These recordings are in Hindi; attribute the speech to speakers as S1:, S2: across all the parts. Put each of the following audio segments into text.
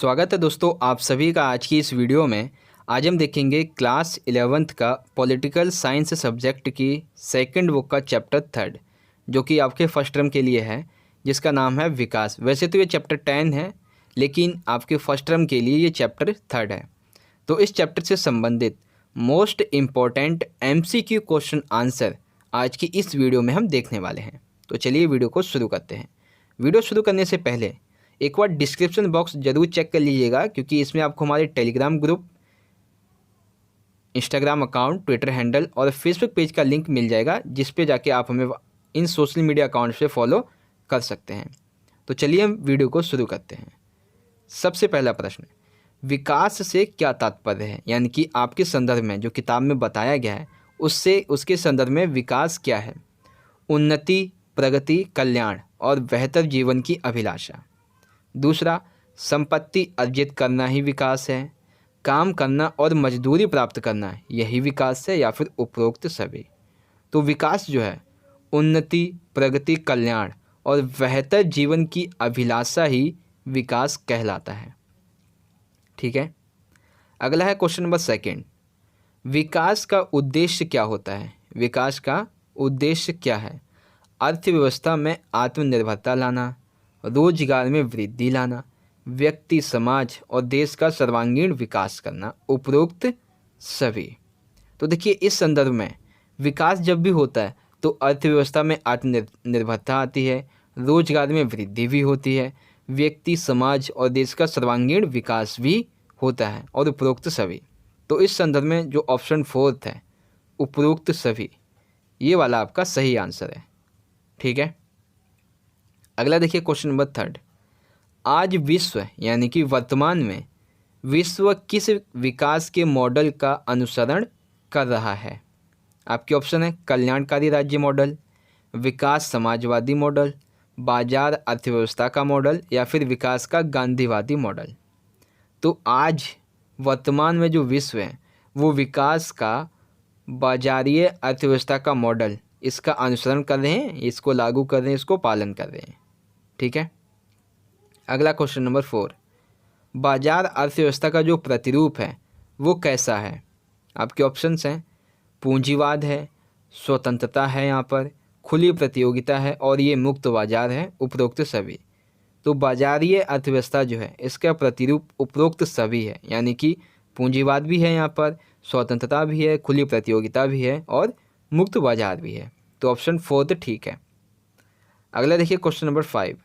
S1: स्वागत है दोस्तों आप सभी का आज की इस वीडियो में। आज हम देखेंगे क्लास 11th का पॉलिटिकल साइंस सब्जेक्ट की सेकंड बुक का चैप्टर 3 जो कि आपके फर्स्ट टर्म के लिए है, जिसका नाम है विकास। वैसे तो ये चैप्टर 10 है, लेकिन आपके फर्स्ट टर्म के लिए ये चैप्टर 3 है। तो इस चैप्टर से संबंधित most important MCQ question answer आज की इस वीडियो में हम देखने वाले हैं। तो चलिए वीडियो को शुरू करते हैं। वीडियो शुरू करने से पहले एक बार डिस्क्रिप्शन बॉक्स जरूर चेक कर लीजिएगा, क्योंकि इसमें आपको हमारे Telegram group, Instagram account, Twitter handle और फेसबुक पेज का लिंक मिल जाएगा, जिस पे जाके आप हमें इन सोशल मीडिया अकाउंट से फॉलो कर सकते हैं। तो चलिए हम वीडियो को शुरू करते हैं। सबसे पहला प्रश्न, विकास से क्या तात्पर्य है, यानी कि आपके संदर्भ में जो किताब में बताया गया है उसके संदर्भ में विकास क्या है। उन्नति, प्रगति, कल्याण और बेहतर जीवन की अभिलाषा। दूसरा, संपत्ति अर्जित करना ही विकास है। काम करना और मजदूरी प्राप्त करना यही विकास है, या फिर उपरोक्त सभी। तो विकास जो है उन्नति, प्रगति, कल्याण और बेहतर जीवन की अभिलाषा ही विकास कहलाता है। ठीक है। अगला है क्वेश्चन नंबर 2, विकास का उद्देश्य क्या होता है। विकास का उद्देश्य क्या है। अर्थव्यवस्था में आत्मनिर्भरता लाना, रोजगार में वृद्धि लाना, व्यक्ति, समाज और देश का सर्वांगीण विकास करना, उपरोक्त सभी। तो देखिए, इस संदर्भ में विकास जब भी होता है तो अर्थव्यवस्था में आत्मनिर्भरता आती है, रोजगार में वृद्धि भी होती है, व्यक्ति, समाज और देश का सर्वांगीण विकास भी होता है, और उपरोक्त सभी। तो इस संदर्भ में जो ऑप्शन 4 है, उपरोक्त सभी, ये वाला आपका सही आंसर है। ठीक है। अगला देखिए क्वेश्चन नंबर 3, आज विश्व यानी कि वर्तमान में विश्व किस विकास के मॉडल का अनुसरण कर रहा है। आपके ऑप्शन है कल्याणकारी राज्य मॉडल, विकास समाजवादी मॉडल, बाजार अर्थव्यवस्था का मॉडल, या फिर विकास का गांधीवादी मॉडल। तो आज वर्तमान में जो विश्व है वो विकास का बाजारीय अर्थव्यवस्था का मॉडल, इसका अनुसरण कर रहे हैं, इसको लागू कर रहे हैं, इसको पालन कर रहे हैं। ठीक है। अगला क्वेश्चन नंबर 4, बाजार अर्थव्यवस्था का जो प्रतिरूप है वो कैसा है। आपके ऑप्शंस हैं पूंजीवाद है, स्वतंत्रता है, यहाँ पर खुली प्रतियोगिता है, और ये मुक्त बाजार है, उपरोक्त सभी। तो बाजारीय अर्थव्यवस्था जो है इसका प्रतिरूप उपरोक्त सभी है, यानी कि पूंजीवाद भी है, यहाँ पर स्वतंत्रता भी है, खुली प्रतियोगिता भी है, और मुक्त बाजार भी है। तो ऑप्शन 4 ठीक है। अगला देखिए क्वेश्चन नंबर 5,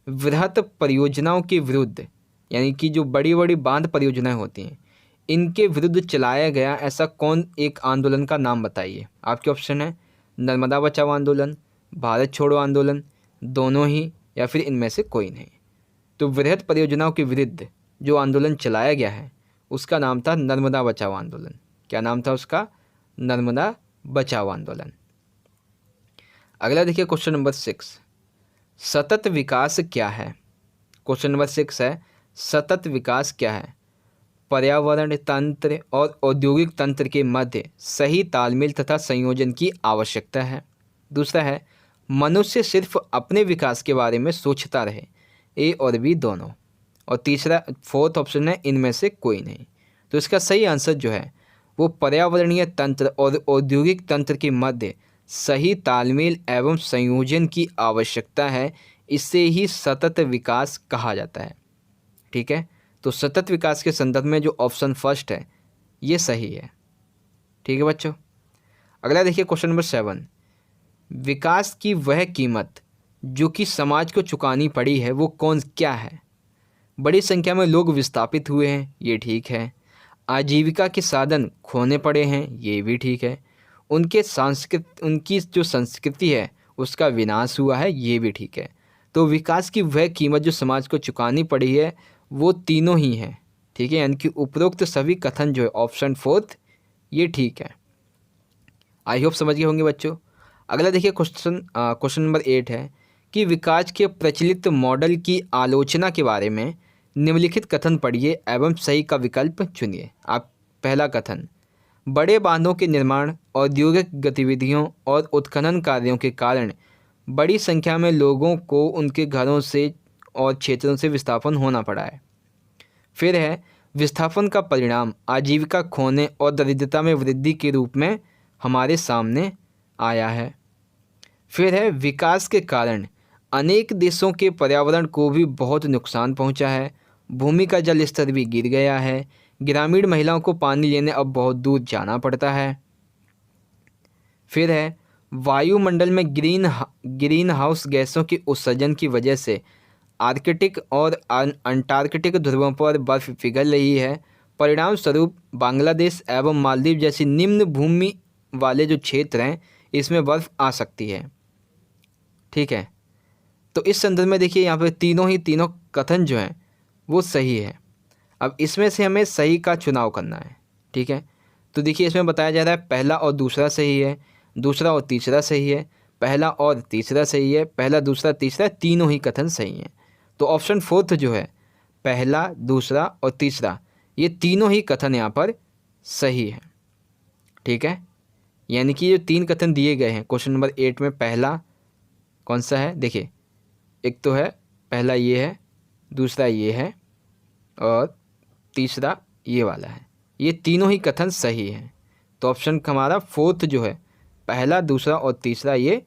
S1: वृहत परियोजनाओं के विरुद्ध, यानी कि जो बड़ी बड़ी बांध परियोजनाएं होती हैं, इनके विरुद्ध चलाया गया ऐसा कौन एक आंदोलन का नाम बताइए। आपके ऑप्शन है नर्मदा बचाओ आंदोलन, भारत छोड़ो आंदोलन, दोनों ही, या फिर इनमें से कोई नहीं। तो वृहत परियोजनाओं के विरुद्ध जो आंदोलन चलाया गया है उसका नाम था नर्मदा बचाओ आंदोलन। क्या नाम था उसका? नर्मदा बचाओ आंदोलन। अगला देखिए क्वेश्चन नंबर 6, सतत विकास क्या है। क्वेश्चन नंबर 6 है सतत विकास क्या है। पर्यावरण तंत्र और औद्योगिक तंत्र के मध्य सही तालमेल तथा संयोजन की आवश्यकता है। दूसरा है मनुष्य सिर्फ अपने विकास के बारे में सोचता रहे, ए और बी दोनों। और तीसरा 4th ऑप्शन है इनमें से कोई नहीं। तो इसका सही आंसर जो है वो पर्यावरणीय तंत्र और औद्योगिक तंत्र के मध्य सही तालमेल एवं संयोजन की आवश्यकता है, इससे ही सतत विकास कहा जाता है। ठीक है। तो सतत विकास के संदर्भ में जो ऑप्शन 1 है ये सही है। ठीक है बच्चों। अगला देखिए क्वेश्चन नंबर 7, विकास की वह कीमत जो कि समाज को चुकानी पड़ी है वो क्या है। बड़ी संख्या में लोग विस्थापित हुए हैं, ये ठीक है। आजीविका के साधन खोने पड़े हैं, ये भी ठीक है। उनकी जो संस्कृति है उसका विनाश हुआ है, ये भी ठीक है। तो विकास की वह कीमत जो समाज को चुकानी पड़ी है वो तीनों ही हैं। ठीक है। यानी कि उपरोक्त सभी कथन जो है ऑप्शन 4 ये ठीक है। आई होप समझ गए होंगे बच्चों। अगला देखिए क्वेश्चन नंबर 8 है कि विकास के प्रचलित मॉडल की आलोचना के बारे में निम्नलिखित कथन पढ़िए एवं सही का विकल्प चुनिए। आप पहला कथन, बड़े बांधों के निर्माण, औद्योगिक गतिविधियों और उत्खनन कार्यों के कारण बड़ी संख्या में लोगों को उनके घरों से और क्षेत्रों से विस्थापन होना पड़ा है। फिर है विस्थापन का परिणाम आजीविका खोने और दरिद्रता में वृद्धि के रूप में हमारे सामने आया है। फिर है विकास के कारण अनेक देशों के पर्यावरण को भी बहुत नुकसान पहुंचा है, भूमि का जल स्तर भी गिर गया है, ग्रामीण महिलाओं को पानी लेने अब बहुत दूर जाना पड़ता है। फिर है वायुमंडल में ग्रीन हाउस गैसों के उत्सर्जन की वजह से आर्कटिक और अंटार्कटिक ध्रुवों पर बर्फ पिघल रही है। परिणाम स्वरूप बांग्लादेश एवं मालदीव जैसी निम्न भूमि वाले जो क्षेत्र हैं इसमें बर्फ आ सकती है। ठीक है, तो इस संदर्भ में देखिए यहाँ पे तीनों कथन जो हैं वो सही है। अब इसमें से हमें सही का चुनाव करना है। ठीक है, तो देखिए इसमें बताया जा रहा है पहला और दूसरा सही है, दूसरा और तीसरा सही है, पहला और तीसरा सही है, पहला दूसरा तीसरा तीनों ही कथन सही हैं। तो ऑप्शन फोर्थ जो है पहला दूसरा और तीसरा ये तीनों ही कथन यहाँ पर सही है। ठीक है, यानी कि जो 3 कथन दिए गए हैं क्वेश्चन नंबर 8 में, पहला कौन सा है, देखिए एक तो है पहला ये है, दूसरा ये है और तीसरा ये वाला है, ये तीनों ही कथन सही हैं। तो ऑप्शन हमारा फोर्थ जो है पहला दूसरा और तीसरा ये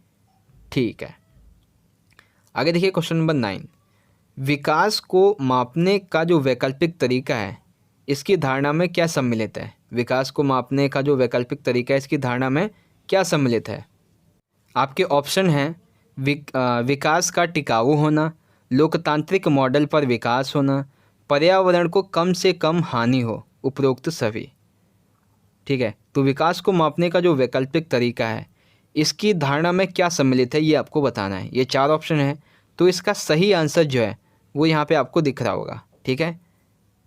S1: ठीक है। आगे देखिए क्वेश्चन नंबर 9, विकास को मापने का जो वैकल्पिक तरीका है इसकी धारणा में क्या सम्मिलित है। विकास को मापने का जो वैकल्पिक तरीका है इसकी धारणा में क्या सम्मिलित है। आपके ऑप्शन हैं विकास का टिकाऊ होना, लोकतांत्रिक मॉडल पर विकास होना, पर्यावरण को कम से कम हानि हो, उपरोक्त सभी। ठीक है, तो विकास को मापने का जो वैकल्पिक तरीका है इसकी धारणा में क्या सम्मिलित है ये आपको बताना है। ये 4 ऑप्शन है, तो इसका सही आंसर जो है वो यहाँ पे आपको दिख रहा होगा। ठीक है,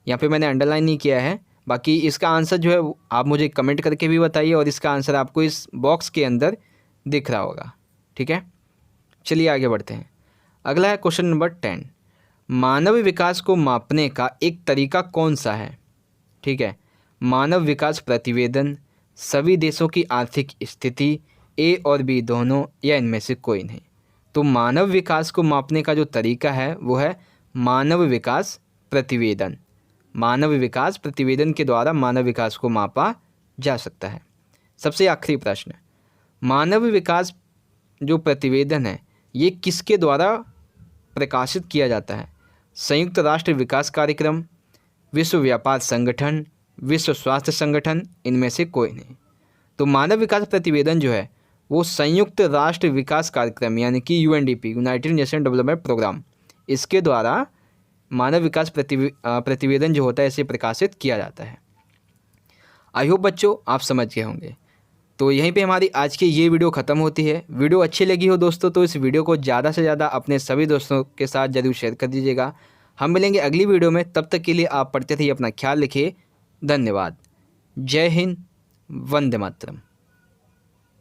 S1: यहाँ पे मैंने अंडरलाइन नहीं किया है, बाकी इसका आंसर जो है आप मुझे कमेंट करके भी बताइए और इसका आंसर आपको इस बॉक्स के अंदर दिख रहा होगा। ठीक है, चलिए आगे बढ़ते हैं। अगला है क्वेश्चन नंबर 10, मानव विकास को मापने का एक तरीका कौन सा है। ठीक है, मानव विकास प्रतिवेदन, सभी देशों की आर्थिक स्थिति, ए और बी दोनों, या इनमें से कोई नहीं। तो मानव विकास को मापने का जो तरीका है वो है मानव विकास प्रतिवेदन। मानव विकास प्रतिवेदन के द्वारा मानव विकास को मापा जा सकता है। सबसे आखिरी प्रश्न, मानव विकास जो प्रतिवेदन है ये किसके द्वारा प्रकाशित किया जाता है। संयुक्त राष्ट्र विकास कार्यक्रम, विश्व व्यापार संगठन, विश्व स्वास्थ्य संगठन, इनमें से कोई नहीं। तो मानव विकास प्रतिवेदन जो है वो संयुक्त राष्ट्र विकास कार्यक्रम यानी कि UNDP, United Nation Development Programme, इसके द्वारा मानव विकास प्रतिवेदन जो होता है इसे प्रकाशित किया जाता है। आई होप बच्चों आप समझ गए होंगे। तो यहीं पे हमारी आज की ये वीडियो ख़त्म होती है। वीडियो अच्छी लगी हो दोस्तों तो इस वीडियो को ज़्यादा से ज़्यादा अपने सभी दोस्तों के साथ ज़रूर शेयर कर दीजिएगा। हम मिलेंगे अगली वीडियो में, तब तक के लिए आप पढ़ते रहिए, अपना ख्याल रखिए। धन्यवाद। जय हिंद, वंदे मातरम।